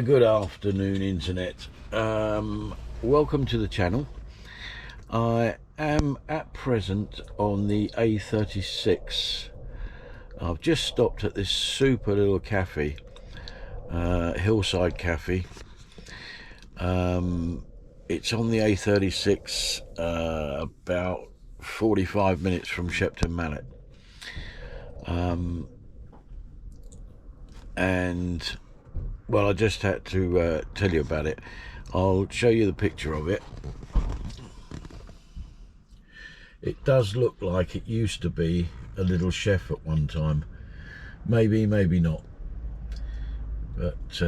Good afternoon, internet. Welcome to the channel. I am at present on the A36. I've just stopped at this super little cafe, hillside cafe. It's on the A36, about 45 minutes from Shepton Mallet. And well, I just had to tell you about it. I'll show you the picture of it. It does look like it used to be a little chef at one time. Maybe not. But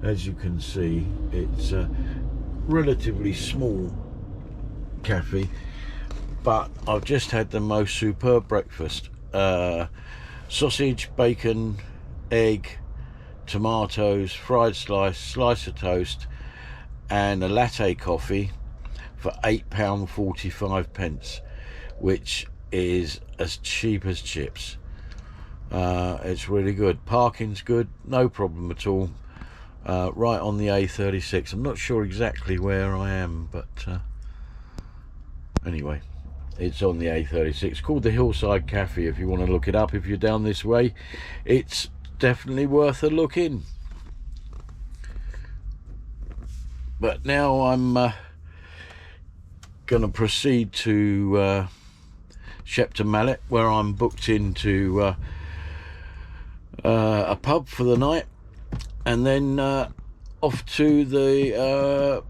as you can see, it's a relatively small cafe. But I've just had the most superb breakfast. Sausage, bacon, egg, tomatoes, fried slice of toast, and a latte coffee for £8.45, which is as cheap as chips. It's really good. Parking's good, no problem at all. Right on the A36. I'm not sure exactly where I am, but anyway, it's on the A36, called the Hillside Cafe. If you want to look it up, if you're down this way, it's definitely worth a look in. But now I'm gonna proceed to Shepton Mallet, where I'm booked into a pub for the night, and then off to the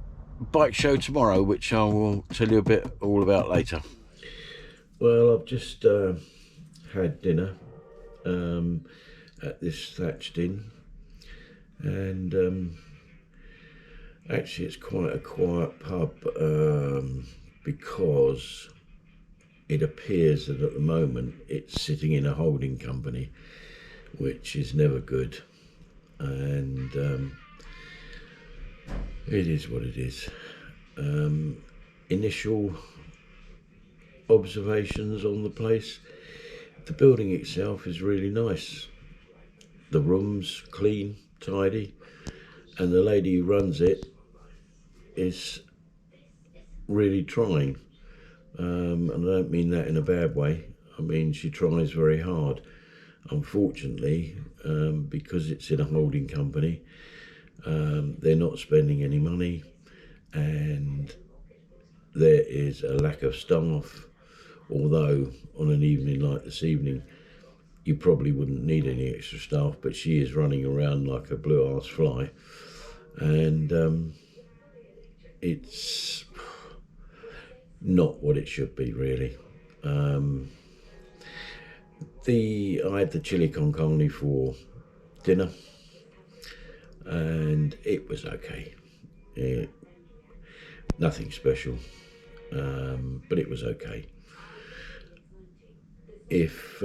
bike show tomorrow, which I will tell you all about later. Well, I've just had dinner at this thatched inn, and actually it's quite a quiet pub, because it appears that at the moment it's sitting in a holding company, which is never good, and it is what it is. Initial observations on the place: the building itself is really nice, the rooms clean, tidy, and the lady who runs it is really trying, and I don't mean that in a bad way. I mean, she tries very hard. Unfortunately, because it's in a holding company, they're not spending any money, and there is a lack of staff. Although on an evening like this evening, you probably wouldn't need any extra staff, but she is running around like a blue-ass fly, and it's not what it should be, really. I had the chili con carne for dinner, and it was okay. Nothing special, but it was okay. If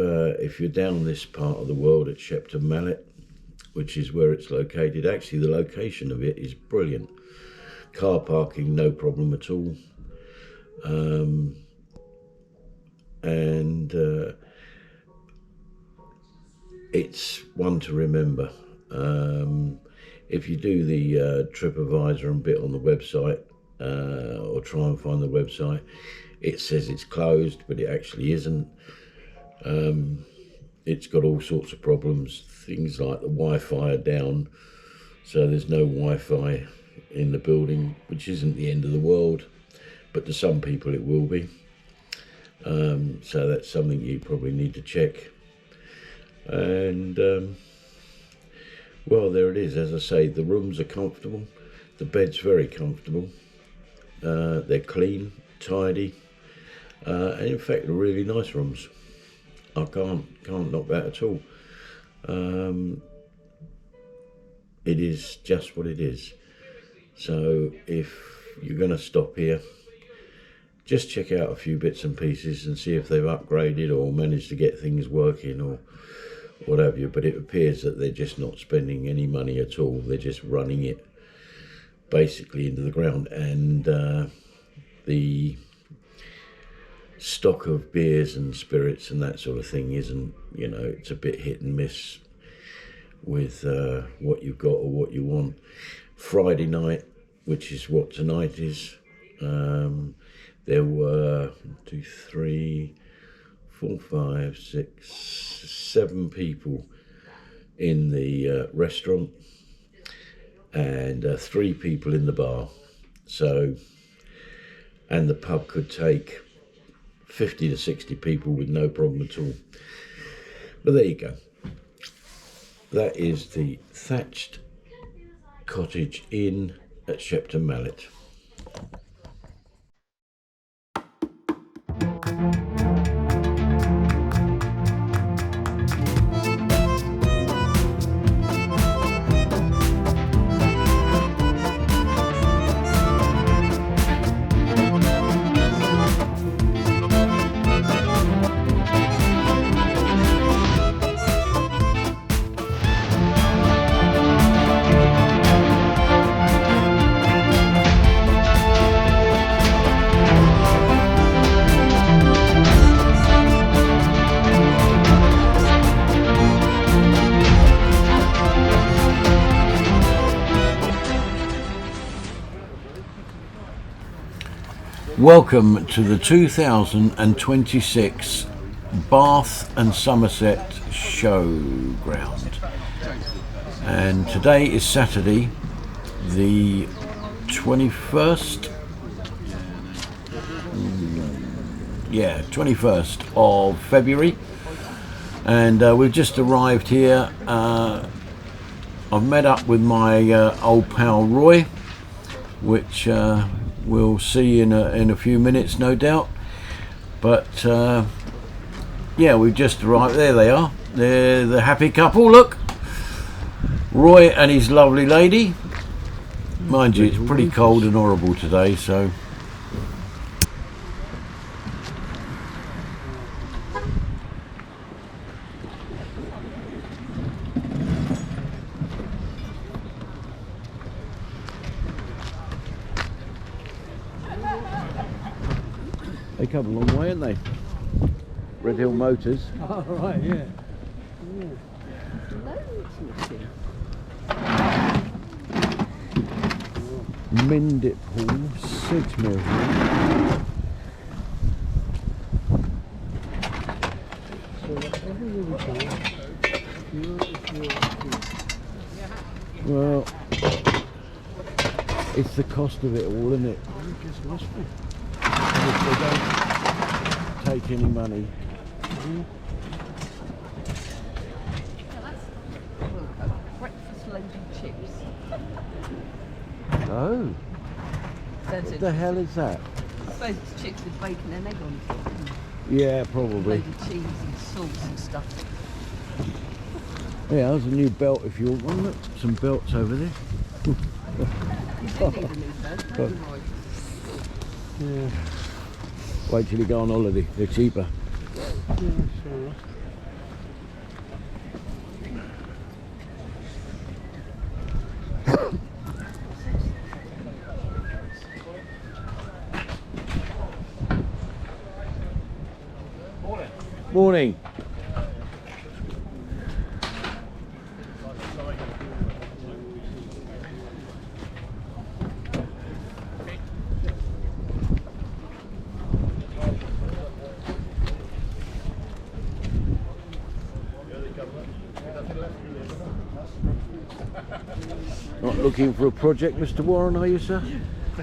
you're down this part of the world at Shepton Mallet, which is where it's located, actually the location of it is brilliant. Car parking, no problem at all, and it's one to remember. If you do the TripAdvisor and bit on the website, or try and find the website, it says it's closed, but it actually isn't. It's got all sorts of problems, things like the Wi-Fi are down, so there's no Wi-Fi in the building, which isn't the end of the world, but to some people it will be. So that's something you probably need to check. And well, there it is. As I say, the rooms are comfortable, the bed's very comfortable, they're clean, tidy, and in fact they're really nice rooms. I can't knock that at all. It is just what it is. So if you're going to stop here, just check out a few bits and pieces and see if they've upgraded or managed to get things working or what have you. But it appears that they're just not spending any money at all. They're just running it basically into the ground, and the stock of beers and spirits and that sort of thing isn't, it's a bit hit and miss. with what you've got or what you want. Friday night, which is what tonight is, there were 2, 3, 4, 5, 6, 7 people in the restaurant, and 3 people in the bar. So, and the pub could take 50 to 60 people with no problem at all. But there you go. That is the Thatched Cottage Inn at Shepton Mallet. Welcome to the 2026 Bath and Somerset Showground. And today is Saturday, the 21st. 21st of February. And we've just arrived here. I've met up with my old pal Roy, which we'll see in a few minutes, no doubt. But we've just arrived. There they are. They're the happy couple. Look, Roy and his lovely lady. Mind you, it's pretty cold and horrible today, so. They come a long way, haven't they? Red Hill Motors. Oh, right, yeah. Mendip Hall, Sidmere Hall. Well, it's the cost of it all, isn't it? If they don't take any money. Breakfast loaded chips. Oh, what the hell is that? I suppose it's chips with bacon and egg on top. Yeah, probably. Loaded cheese and sauce and stuff. Yeah, there's a new belt if you want one. Look, some belts over there. You do need a new bed, don't you, Roy? Yeah. Wait till you go on holiday, they're cheaper. Yeah, sure. Morning. Not looking for a project, Mr. Warren, are you, sir?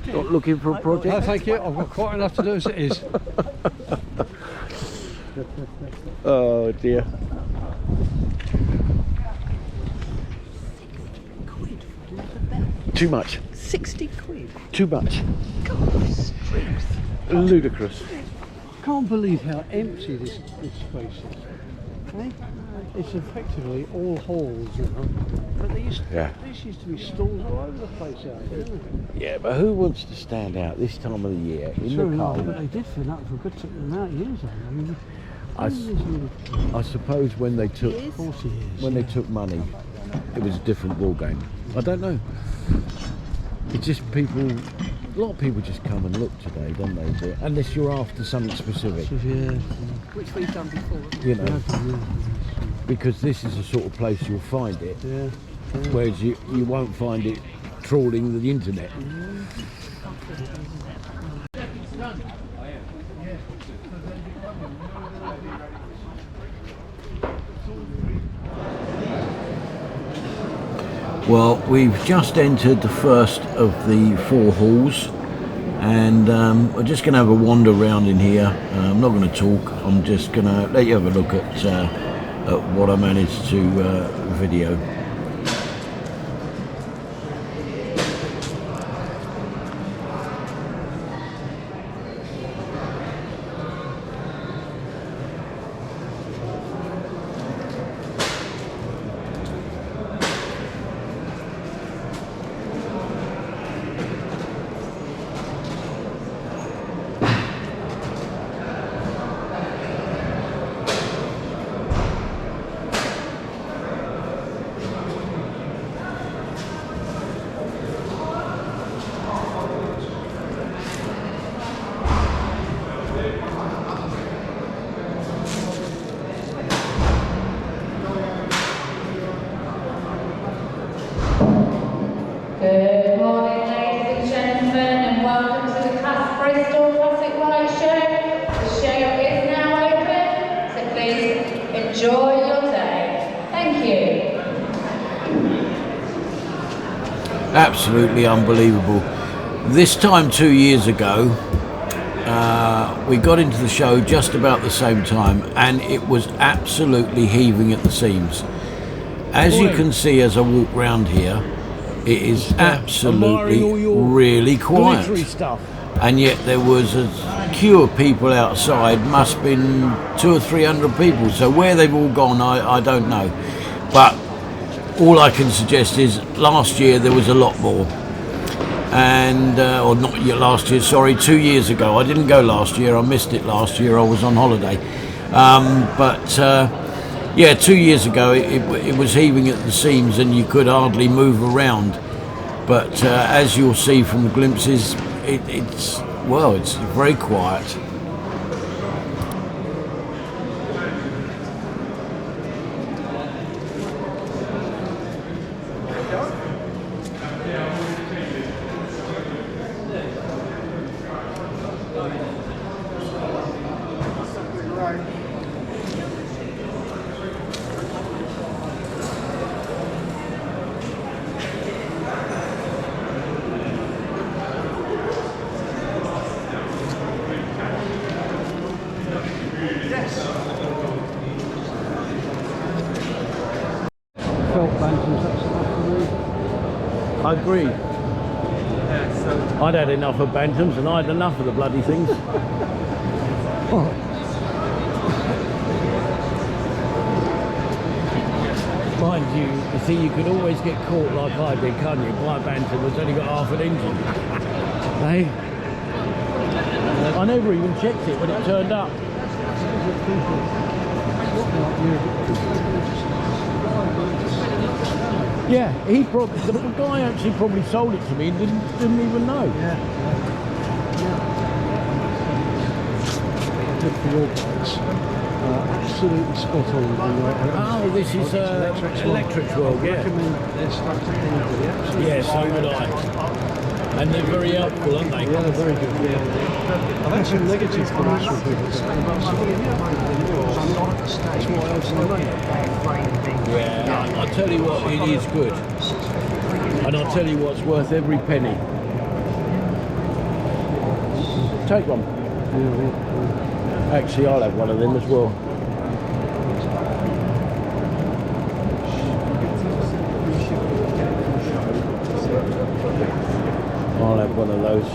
Not looking for a project? No, thank you. I've got quite enough to do as it is. Oh dear. £60 for the belt. Too much. 60 quid. Too much. God's truth. Ludicrous. Can't believe how empty this space is. Eh? It's effectively all halls, you know. But these used to be stalls all over the place out here, didn't it? Yeah, but who wants to stand out this time of the year in True the enough, cold? but they did fill up for a good amount of years ago. I mean, I suppose when they took 40 years. when they took money, it was a different ball game. I don't know. It's just people. A lot of people just come and look today, don't they? Unless you're after something specific. Yeah. Which we've done before. You know. because this is the sort of place you'll find it, Yeah. whereas you won't find it trawling the internet. Well, we've just entered the first of the 4 halls, and we're just going to have a wander around in here. I'm not going to talk, I'm just going to let you have a look at what I managed to video. Good morning, ladies and gentlemen, and welcome to the Bristol Classic Light Show. The show is now open, so please enjoy your day. Thank you. Absolutely unbelievable. This time 2 years ago, we got into the show just about the same time, and it was absolutely heaving at the seams. As you can see as I walk round here, it is absolutely really quiet. Stuff. And yet there was a queue of people outside, must have been 200 or 300 people. So where they've all gone, I don't know. But all I can suggest is last year there was a lot more. And, or not last year, sorry, 2 years ago. I didn't go last year, I missed it last year, I was on holiday. Yeah, 2 years ago it was heaving at the seams and you could hardly move around. But as you'll see from the glimpses, it's very quiet. Felt bantams, that's enough for me. I agree. I'd had enough of bantams and I had enough of the bloody things. Mind you see, you could always get caught like I did, can't you? By a bantam that's only got half an engine. Hey? I never even checked it when it turned up. Yeah, the guy actually probably sold it to me and didn't even know. Good for your bikes. Absolutely spot on. Oh, this is Electric World, I yeah. recommend their stuff to anybody. Absolutely. Yeah, so would I. And they're very helpful, aren't they? Yeah, they're very good. Yeah. I've had some negative comments from people saying about that's what else I make. Yeah, I'll tell you what, it is good. And I'll tell you what's worth every penny. Take one. Actually, I'll have one of them as well. I'll have one of those.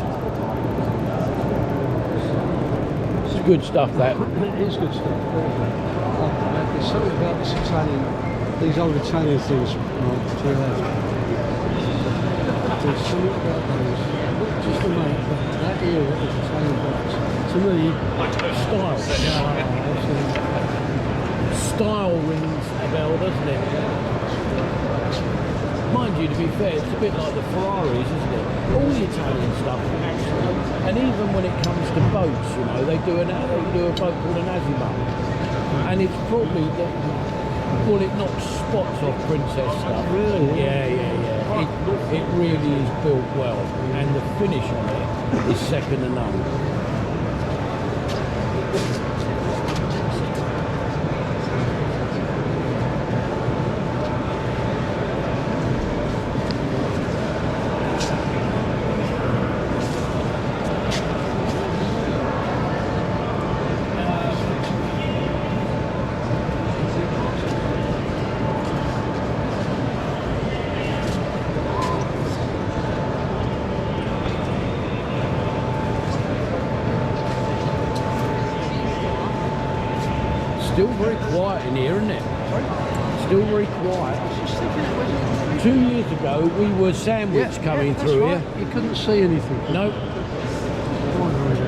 It's good stuff, that. It is good stuff. There's something about these old Italian things, Mark, to have. There's something about those, not just the make, but that era of Italian bikes. To me, Style. Style rings a bell, doesn't it? Mind you, to be fair, it's a bit like the Ferraris, isn't it? All the Italian stuff, actually. And even when it comes to boats, you know, they do a boat called an Azimut. And it's probably Well, it knocks spots off princess stuff. Really? Yeah. It really is built well, and the finish on it is second to none. Still very quiet in here, isn't it? Still very quiet. 2 years ago, we were sandwiched coming through right. here. You couldn't see anything. No.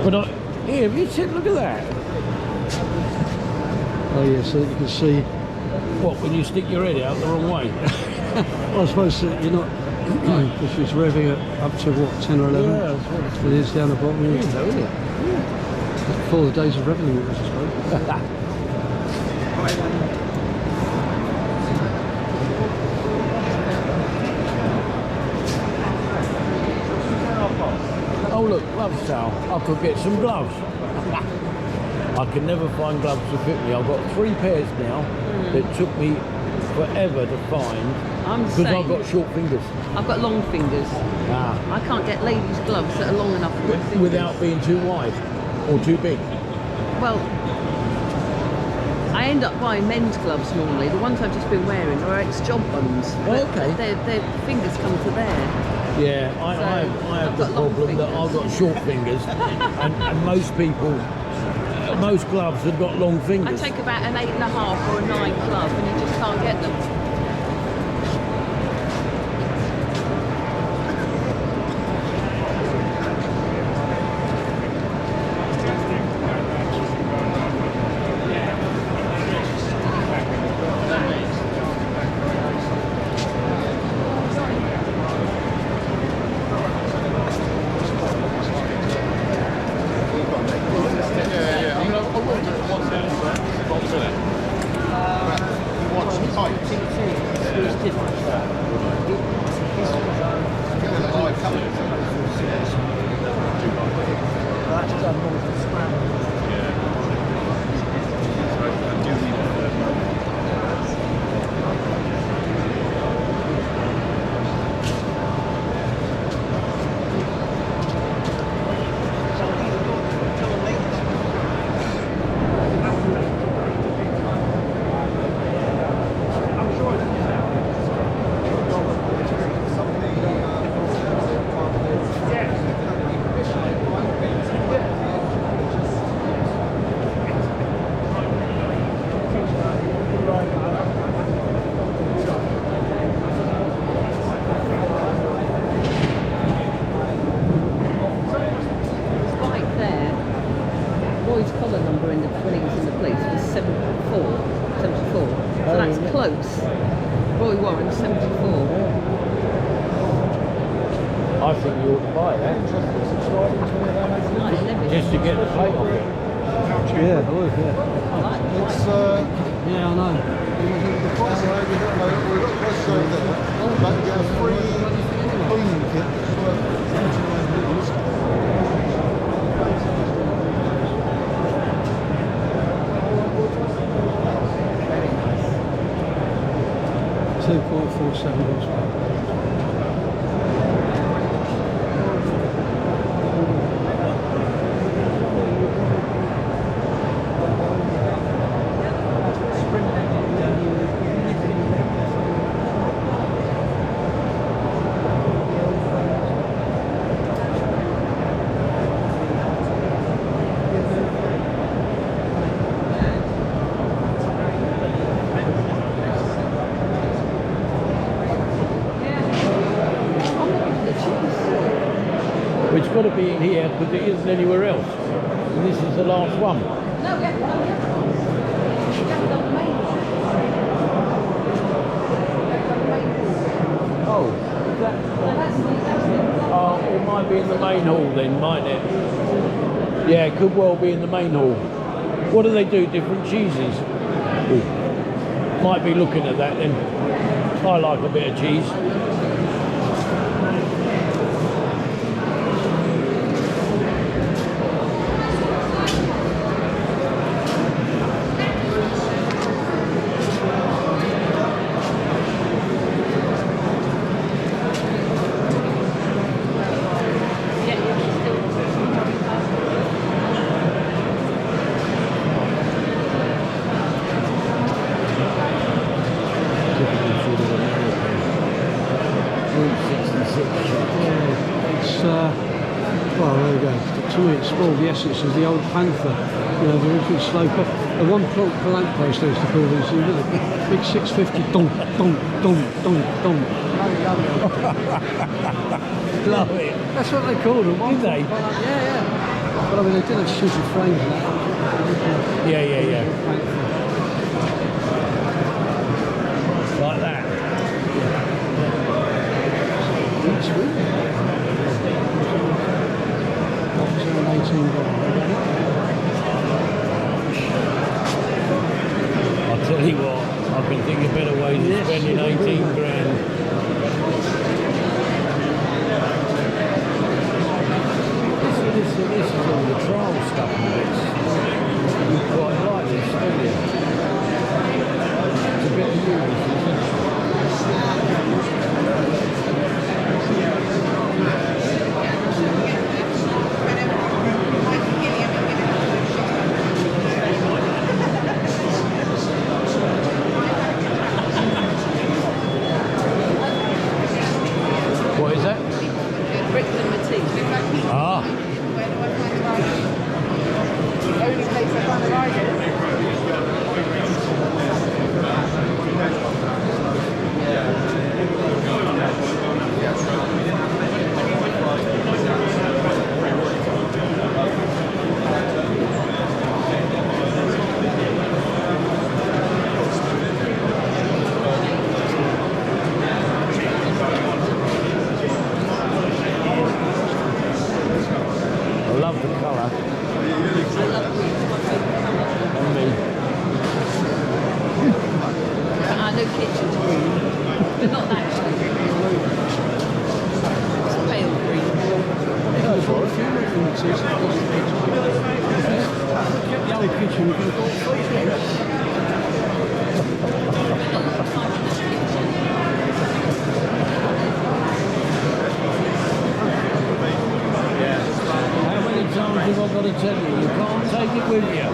But here, have you seen? Look at that. Oh yeah, so that you can see. What, when you stick your head out the wrong way? Well, I suppose that you're not. If it's revving it up to what, 10 or 11? Yeah, that's what It is down the bottom. it is, though, isn't it? Before the days of revving it, I suppose. Oh look, glove sale. I could get some gloves. I can never find gloves to fit me. I've got 3 pairs now that took me forever to find I'm the because I've same. got short fingers. I've got long fingers. Ah. I can't get ladies' gloves that are long enough for my fingers. Without being too wide or too big. Well, I end up buying men's gloves normally. The ones I've just been wearing are ex-job ones. Oh, but okay. Their fingers come to there. Yeah, I have I've the got long problem that I've got short fingers, and most people, most gloves have got long I fingers. take about an 8.5 or a 9 glove and you just can't get them. Roy's collar number in the when he was in the police was 74. So that's close. Roy Warren 74. I think you ought to buy that. Nice, never. Just to get the plate off it. Yeah, I would, yeah. I like it. It's Yeah, I know. the price of we've got prices over there, but you get a free cleaning kit that's worth £79. Very nice. 2.47 horsepower. It's got to be in here because it isn't anywhere else. And this is the last one. No, we haven't done the other ones. We haven't done the main one. Oh, is that? Oh, it might be in the main hall then, mightn't it? Yeah, it could well be in the main hall. What do they do? Different cheeses? Ooh. Might be looking at that then. I like a bit of cheese. Well, there we go. To me, it's all the essence of the old Panther. You know, the original sloper. The one plant place they used to call these, you know, big 650 dunk, dunk, dunk, dunk, dunk. Love it. That's what they called them. Did they? Yeah. But I mean, they did have stupid frames and that. Yeah. Like that. That's good. 18 I'll tell you what, I can think of better ways of spending 18 grand. This is all the trial stuff and bits. You quite like this, don't you? It's a bit of news, isn't it? What is that? Brick number 2. Ah. Only place I find the riders. I love the colour. And me. But I know kitchen's green. But not actually green. It's pale green. The old kitchen, we could have bought 3 things. How many times have I got to tell you? You can't take it with you.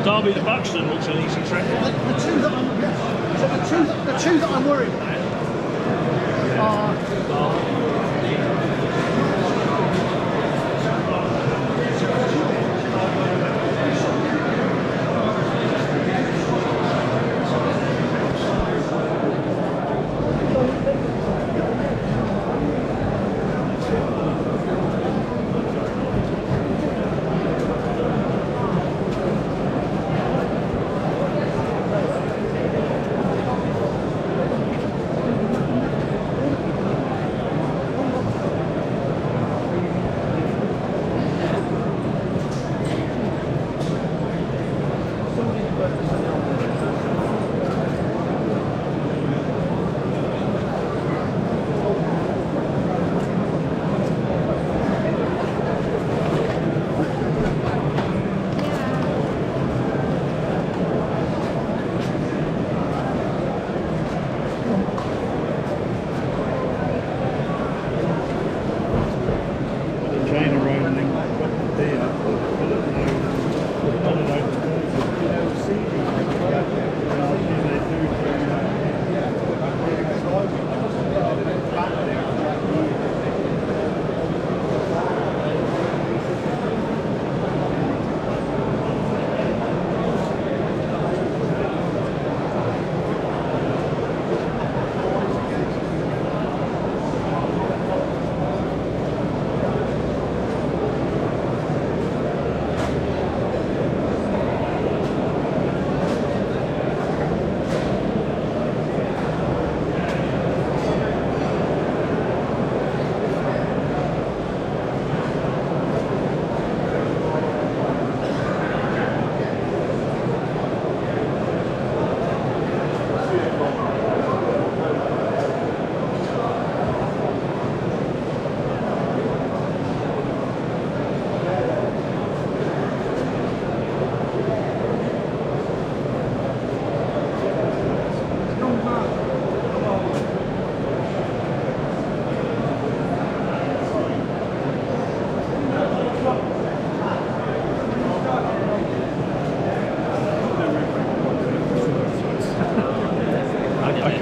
Derby to Buxton looks an easy track. The two that I'm worried about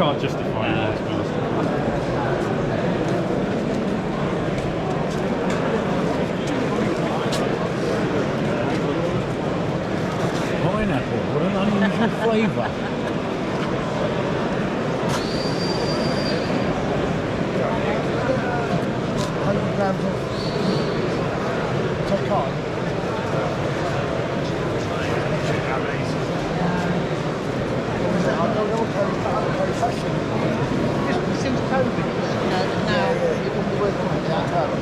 can't justify it. Pineapple, what an unusual flavour. 100 grams of take on. Since COVID, now you can be working on that home.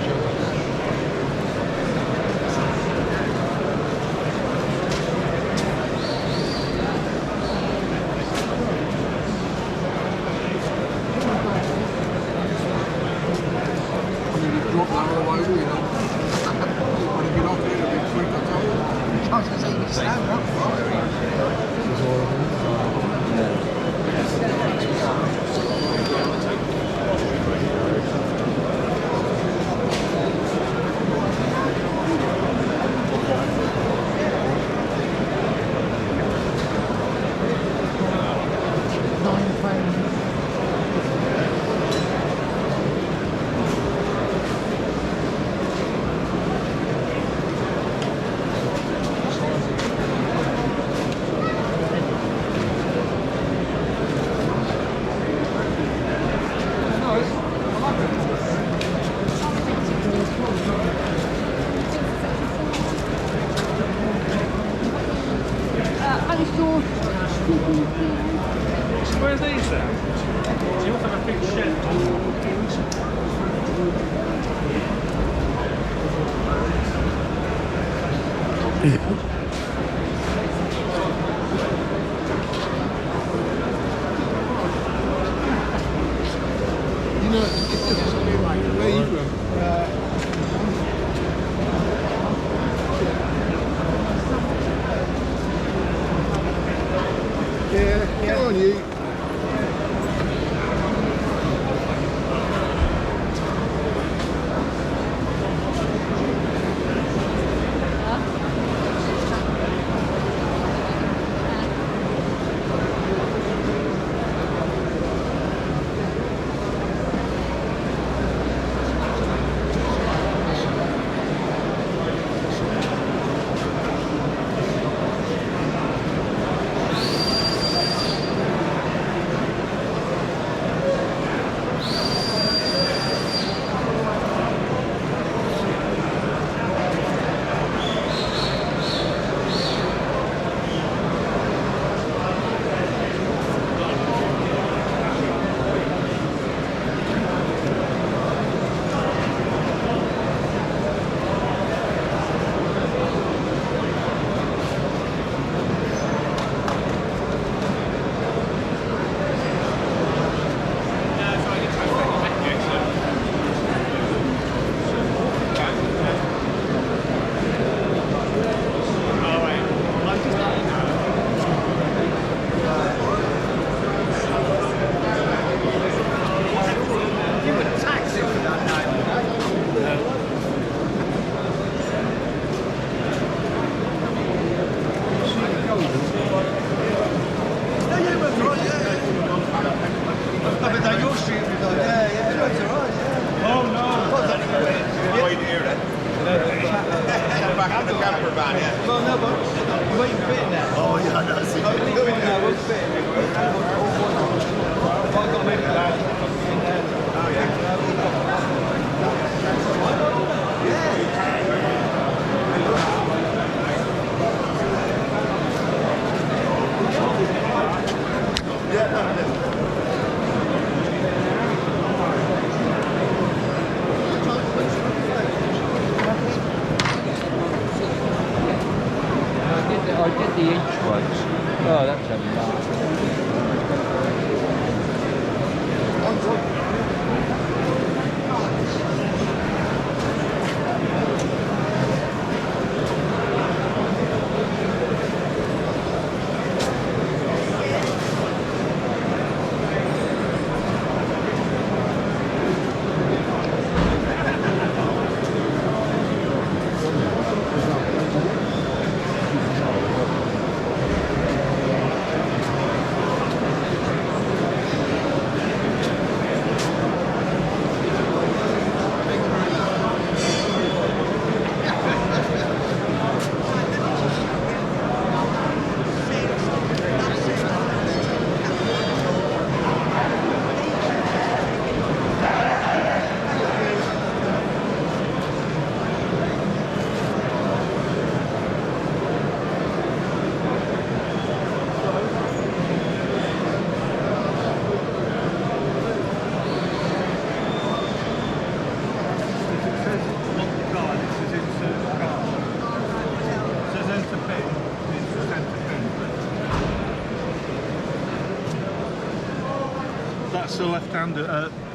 Where's these then? So you must have a big shed. You know, where you from? Yeah, come on you. Well, no, but you ain't fitting that. Oh, yeah, that's it. I'm doing that. I won't fit it. I've got to make it last. Oh, yeah. Yeah, no. I did the inch ones. Oh, that's a lot. That's a left-handed,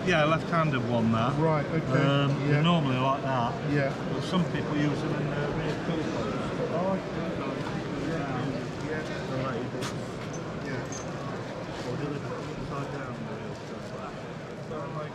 left-handed one. That. Right, okay. They're normally like that. Yeah. But some people use them in their rear coat. Oh, yeah. Or do they put them upside down? Sound like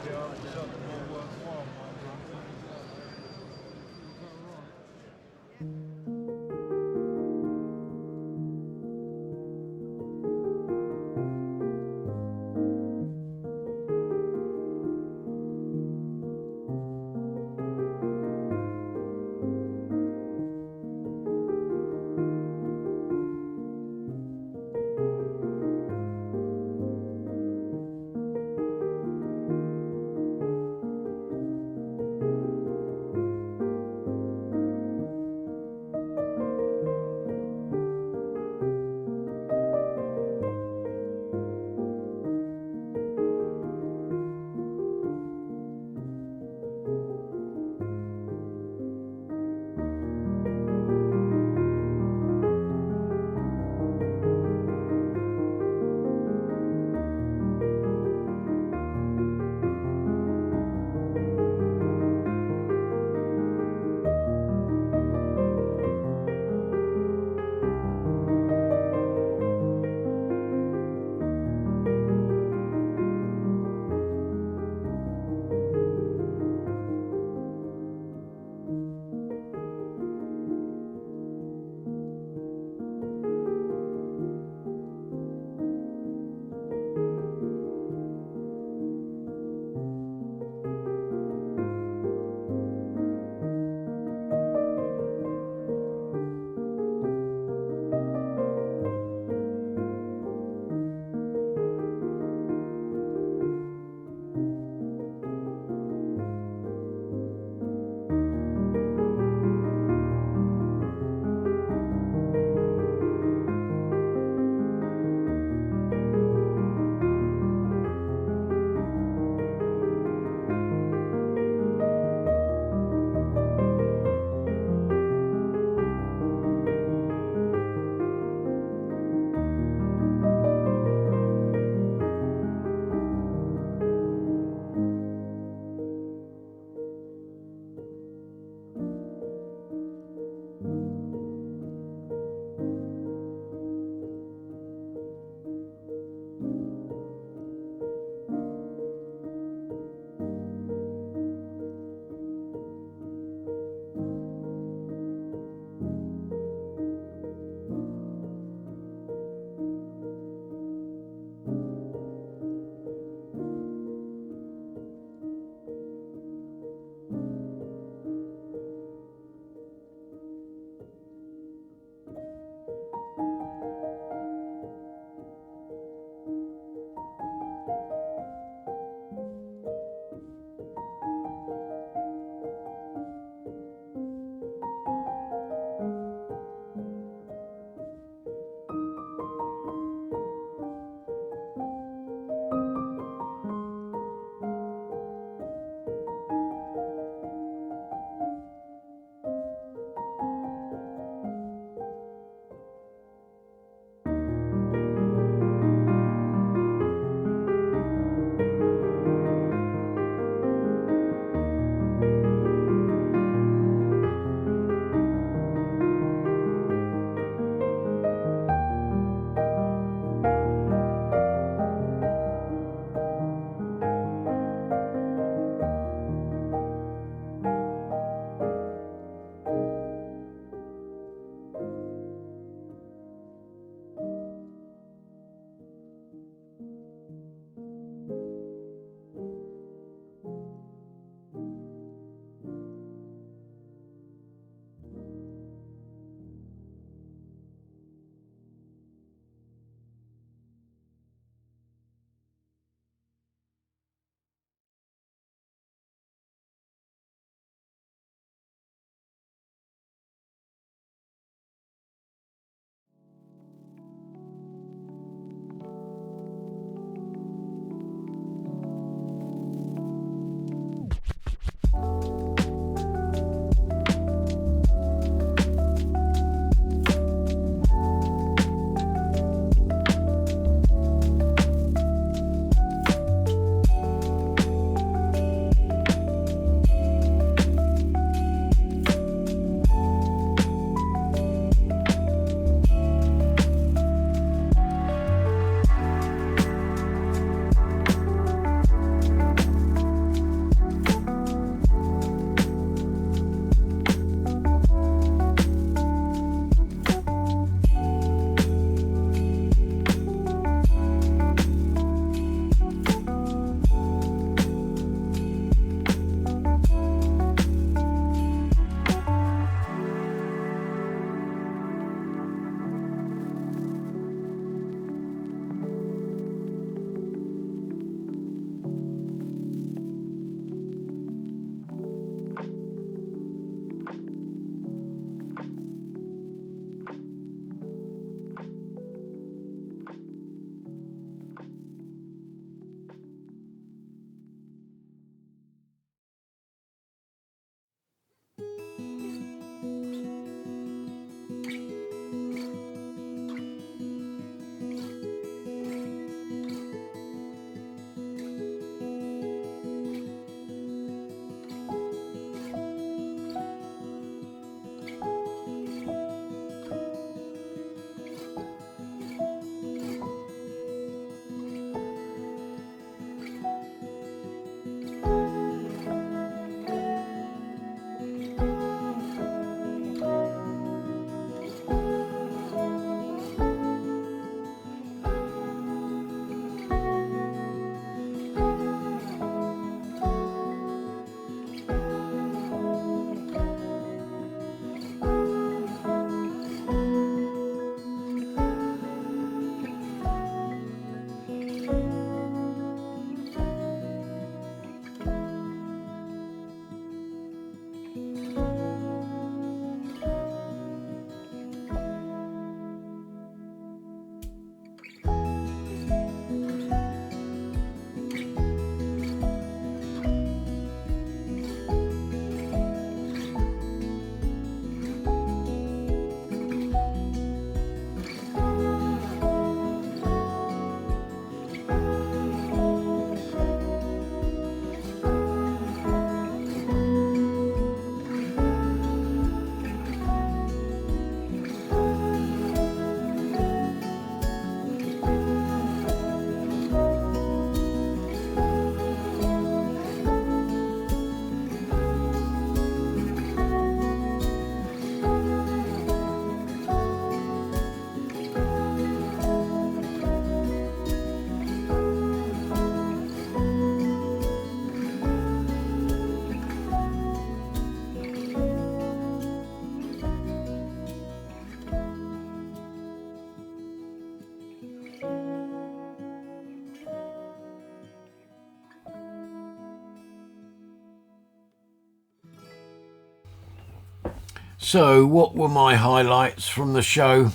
So, what were my highlights from the show?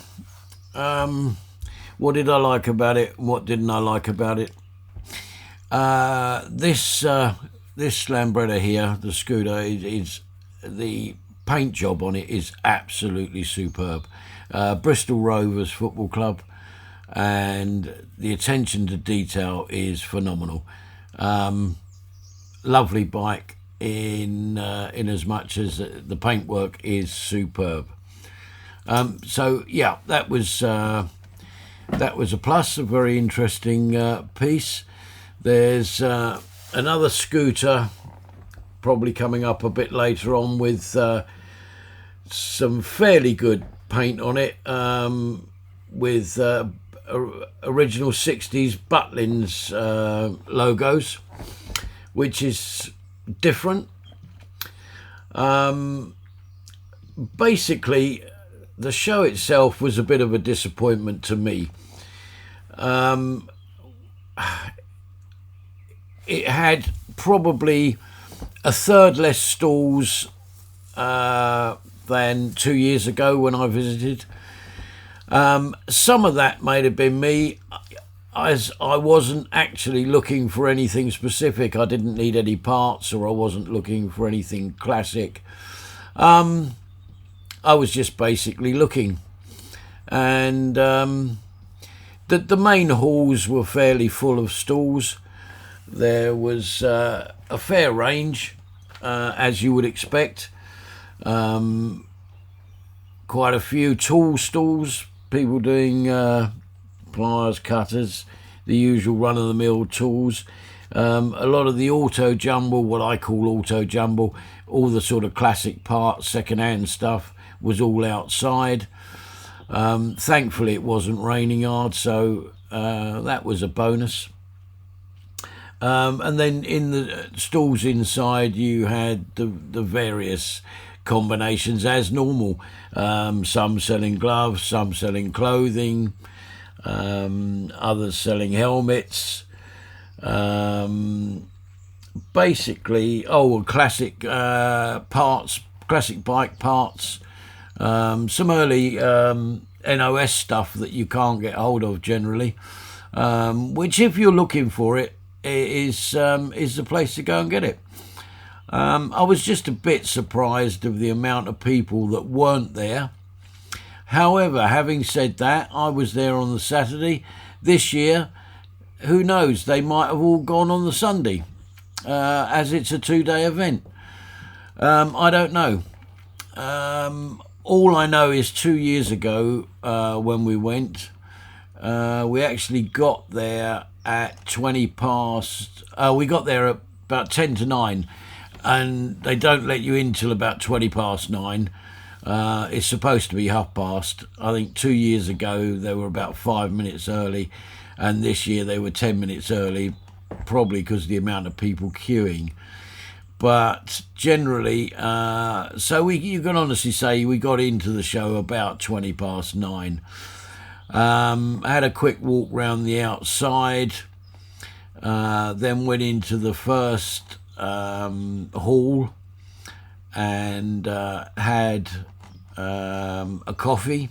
What did I like about it? What didn't I like about it? This Lambretta here, the scooter, is the paint job on it is absolutely superb. Bristol Rovers Football Club, and the attention to detail is phenomenal. Lovely bike in as much as the paintwork is superb. So yeah, that was a plus, a very interesting piece. There's another scooter probably coming up a bit later on with some fairly good paint on it, with original 60s Butlins logos, which is different. Basically, the show itself was a bit of a disappointment to me. It had probably a third less stalls than 2 years ago when I visited. Some of that may have been me, as I wasn't actually looking for anything specific. I didn't need any parts, or I wasn't looking for anything classic. I was just basically looking. And the main halls were fairly full of stalls. There was a fair range, as you would expect. Quite a few tool stalls, people doing pliers, cutters, the usual run-of-the-mill tools. A lot of the auto jumble, what I call auto jumble, all the sort of classic parts, second-hand stuff, was all outside. Thankfully, it wasn't raining hard, so that was a bonus. And then in the stalls inside, you had the various combinations as normal. Some selling gloves, some selling clothing, others selling helmets. Basically, classic parts, classic bike parts. Some early NOS stuff that you can't get hold of generally, which, if you're looking for it, is the place to go and get it. I was just a bit surprised of the amount of people that weren't there. However, having said that, I was there on the Saturday. This year, who knows, they might have all gone on the Sunday, as it's a 2-day event. I don't know. All I know is 2 years ago, when we went, we actually got there at 20 past. We got there at about 10 to 9, and they don't let you in till about 20 past 9. It's supposed to be past. I think 2 years ago they were about 5 minutes early, and this year they were 10 minutes early, probably because of the amount of people queuing. But generally, so you can honestly say we got into the show about 20 past 9. I had a quick walk round the outside, then went into the first hall and had a coffee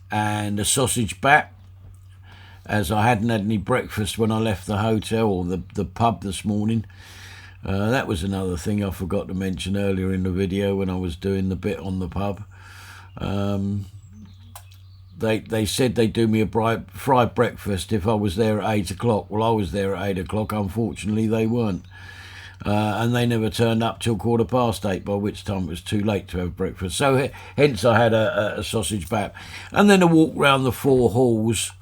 and a sausage bat, as I hadn't had any breakfast when I left the hotel or the pub this morning. That was another thing I forgot to mention earlier in the video when I was doing the bit on the pub. They said they'd do me a fried breakfast if I was there at 8 o'clock. Well, I was there at 8 o'clock. Unfortunately, they weren't. And they never turned up till 8:15, by which time it was too late to have breakfast. So hence I had a sausage bat. And then a walk round the 4 halls.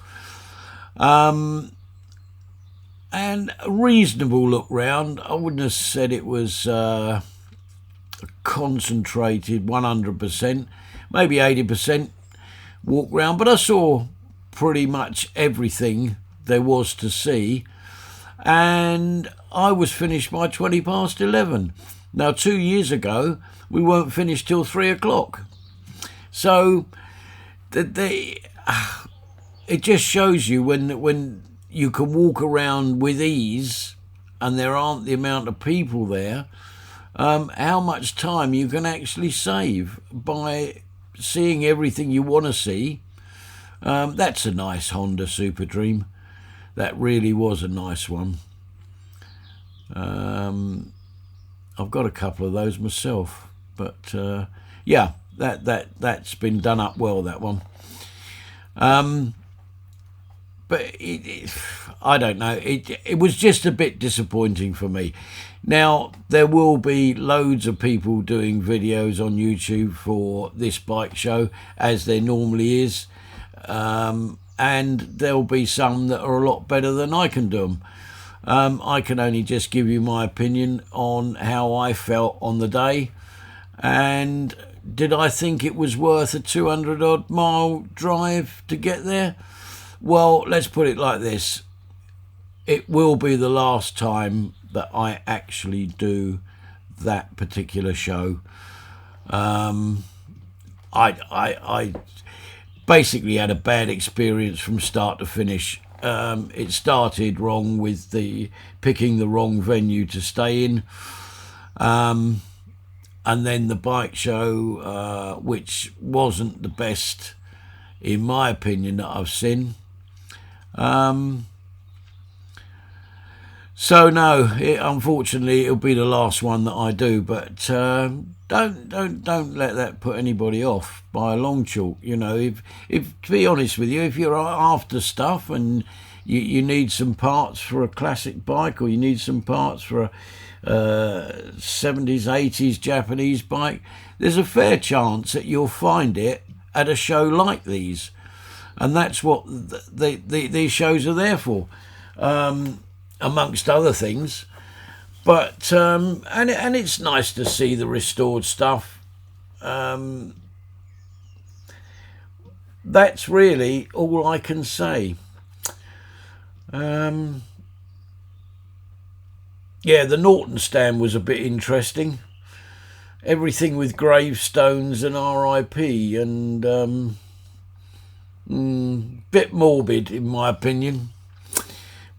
And a reasonable look round. I wouldn't have said it was concentrated 100%, maybe 80% walk round, but I saw pretty much everything there was to see, and I was finished by 20 past 11. Now, 2 years ago, we weren't finished till 3 o'clock. So it just shows you when you can walk around with ease and there aren't the amount of people there, how much time you can actually save by seeing everything you want to see. That's a nice Honda Super Dream. That really was a nice one. I've got a couple of those myself, but yeah, that's been done up well, that one. But I don't know. It was just a bit disappointing for me. Now, there will be loads of people doing videos on YouTube for this bike show, as there normally is. And there'll be some that are a lot better than I can do them. I can only just give you my opinion on how I felt on the day. And did I think it was worth a 200-odd mile drive to get there? Well, let's put it like this. It will be the last time that I actually do that particular show. I basically had a bad experience from start to finish. It started wrong with picking the wrong venue to stay in. And then the bike show, which wasn't the best, in my opinion, that I've seen. So no, unfortunately, it'll be the last one that I do. But don't let that put anybody off by a long chalk. You know, if to be honest with you, if you're after stuff and you need some parts for a classic bike, or you need some parts for a 70s, 80s Japanese bike, there's a fair chance that you'll find it at a show like these. And that's what these shows are there for, amongst other things. But and it's nice to see the restored stuff. That's really all I can say. Yeah, the Norton stand was a bit interesting. Everything with gravestones and RIP and bit morbid in my opinion,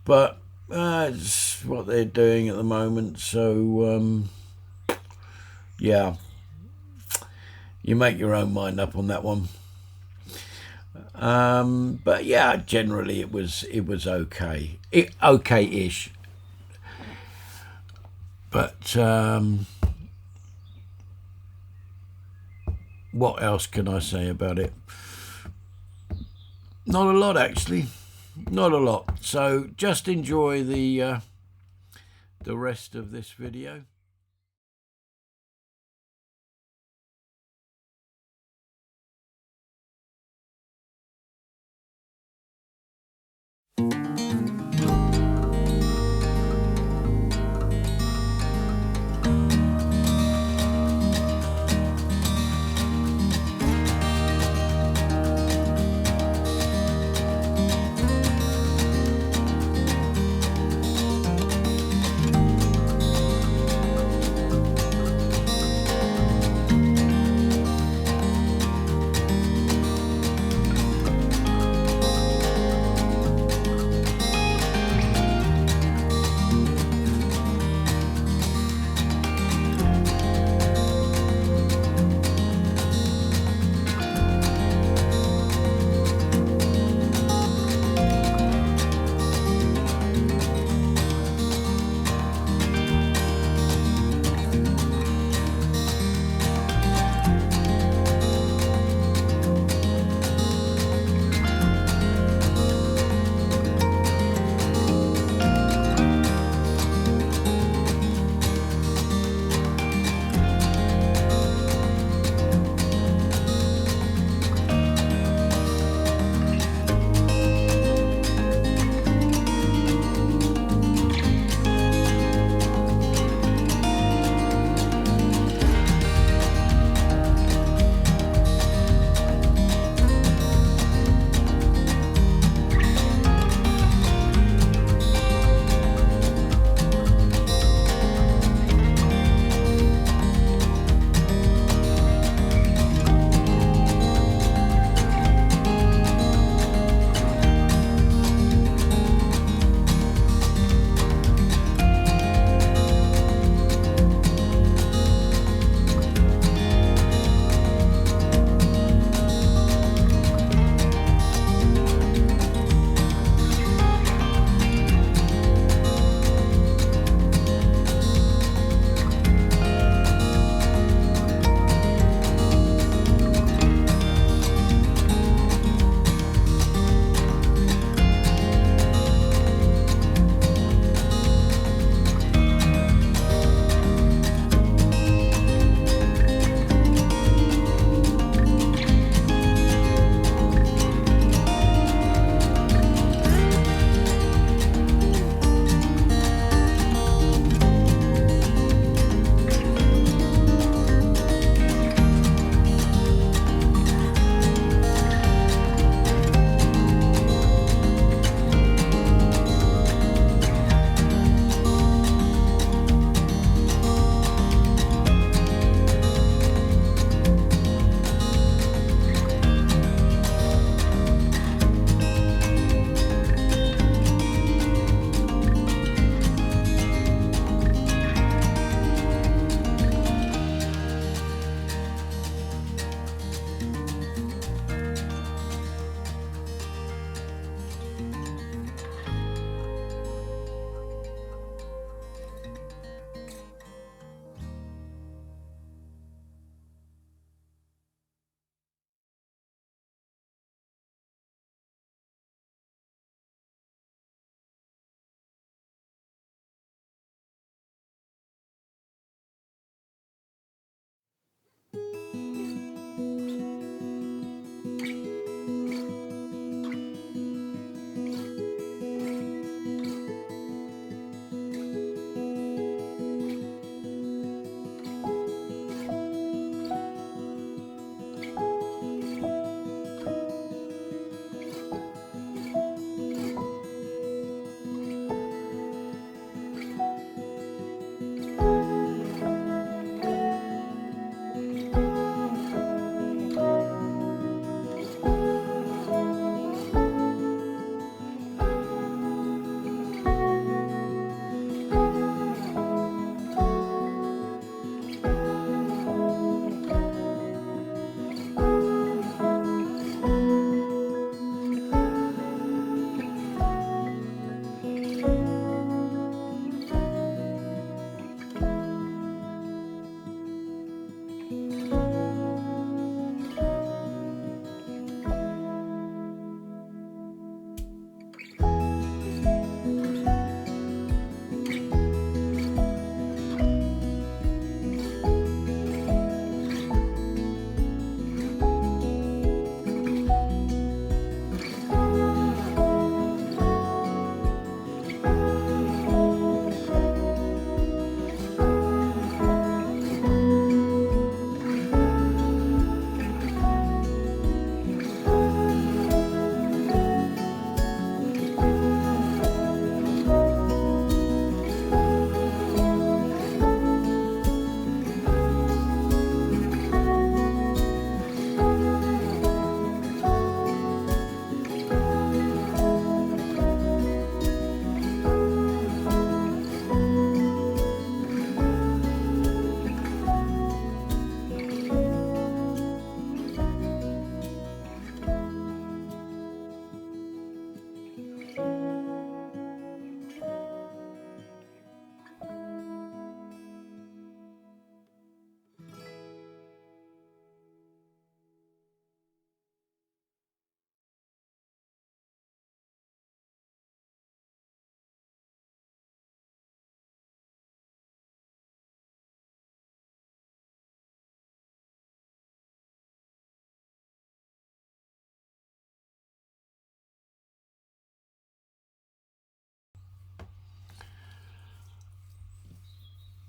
but it's what they're doing at the moment. So yeah, you make your own mind up on that one. But yeah, generally it was okay, okay-ish. But what else can I say about it? Not a lot, actually. Not a lot. So just enjoy the rest of this video.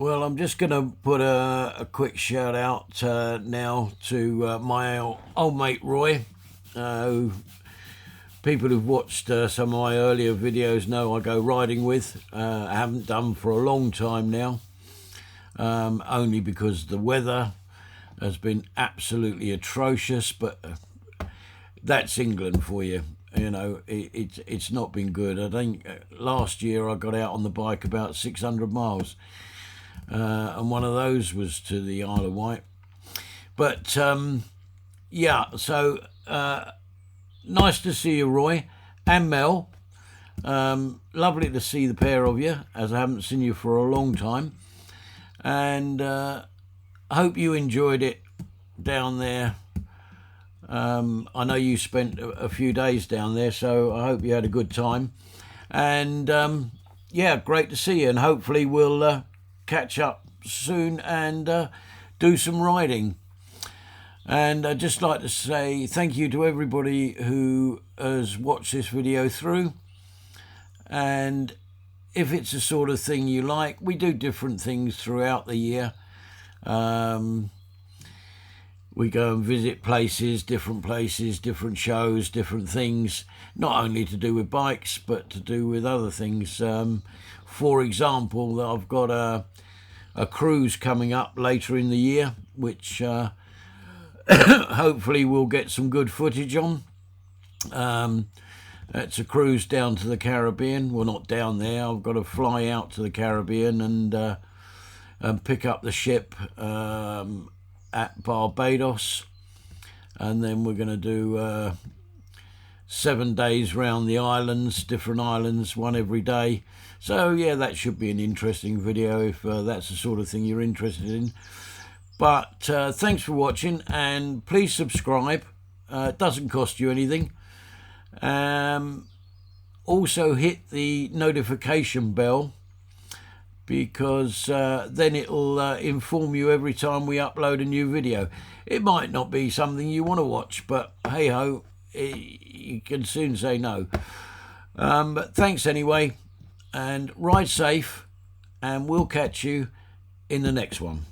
Well, I'm just going to put a quick shout out now to my old mate Roy, who people who've watched some of my earlier videos know I go riding with. I haven't done for a long time now, only because the weather has been absolutely atrocious, but that's England for you. You know, it's not been good. I think last year I got out on the bike about 600 miles, and one of those was to the Isle of Wight. But yeah, so nice to see you, Roy and Mel. Lovely to see the pair of you, as I haven't seen you for a long time. And I hope you enjoyed it down there. I know you spent a few days down there, so I hope you had a good time. And yeah, great to see you. And hopefully we'll catch up soon and do some riding. And I'd just like to say thank you to everybody who has watched this video through. And if it's the sort of thing you like, we do different things throughout the year. We go and visit places, different shows, different things, not only to do with bikes, but to do with other things. For example, I've got a cruise coming up later in the year, which hopefully we'll get some good footage on. It's a cruise down to the Caribbean. Well, not down there. I've got to fly out to the Caribbean and pick up the ship at Barbados, and then we're going to do 7 days round the islands, different islands, one every day. So yeah, that should be an interesting video if that's the sort of thing you're interested in. But thanks for watching, and please subscribe. It doesn't cost you anything. Also hit the notification bell, because then it'll inform you every time we upload a new video. It might not be something you want to watch, but hey ho, you can soon say no. But thanks anyway, and ride safe, and we'll catch you in the next one.